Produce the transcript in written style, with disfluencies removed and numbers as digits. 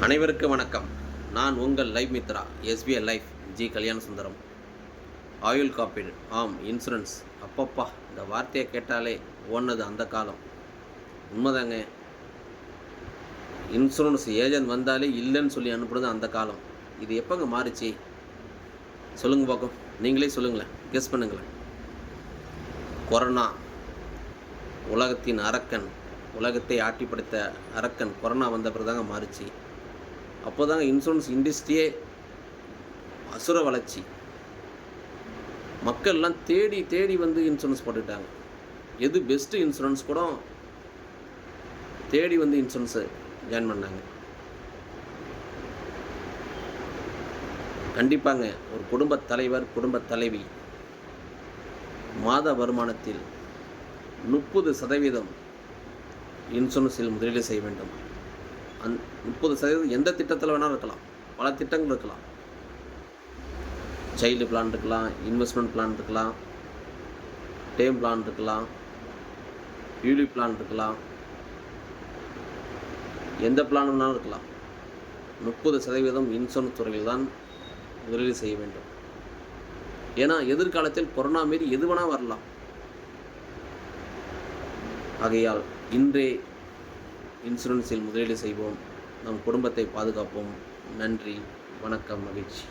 அனைவருக்கும் வணக்கம். நான் உங்கள் life Mitra SBI life G Kalyana Sundaram. ஆயுள் காப்பீடு, ஆம் இன்சூரன்ஸ். அப்பப்பா, இந்த வார்த்தையை கேட்டாலே ஓடுனது அந்த காலம். உண்மைதாங்க. இன்சூரன்ஸ் ஏஜென்ட் வந்தாலே இல்லைன்னு சொல்லி அனுப்புறது அந்த காலம். இது எப்போங்க மாறிச்சு சொல்லுங்க பார்க்கும். நீங்களே சொல்லுங்களேன், கெஸ் பண்ணுங்களேன். கொரோனா, உலகத்தின் அரக்கன், உலகத்தை ஆட்டி படைத்த அரக்கன் கொரோனா வந்த பிறகு தாங்க மாறிச்சு. அப்போ தாங்க இன்சூரன்ஸ் இண்டஸ்ட்ரியே அசுர வளர்ச்சி. மக்கள்லாம் தேடி தேடி வந்து இன்சூரன்ஸ் போட்டுக்கிட்டாங்க. எது பெஸ்ட்டு இன்சூரன்ஸ் கூட தேடி வந்து இன்சூரன்ஸை ஜாயின் பண்ணாங்க. கண்டிப்பாங்க ஒரு குடும்பத் தலைவர், குடும்பத் தலைவி மாத வருமானத்தில் 30% இன்சூரன்ஸில் முதலீடு செய்ய வேண்டும். 30% எந்த திட்டத்தில் வேணாலும் இருக்கலாம். பல திட்டங்கள் இருக்கலாம். சைல்டு பிளான் இருக்கலாம், இன்வெஸ்ட்மெண்ட் பிளான் இருக்கலாம், டேர்ம் பிளான் இருக்கலாம், யூலி பிளான் இருக்கலாம், எந்த பிளான் வேணாலும் இருக்கலாம். 30% இன்சூரன்ஸ் துறையில் தான் முதலீடு செய்ய வேண்டும். ஏன்னா எதிர்காலத்தில் கொரோனா மாரி எது வேணால் வரலாம். ஆகையால் இன்றே இன்சூரன்ஸில் முதலீடு செய்வோம். நம் குடும்பத்தை பாதுகாப்போம். நன்றி, வணக்கம், மகிழ்ச்சி.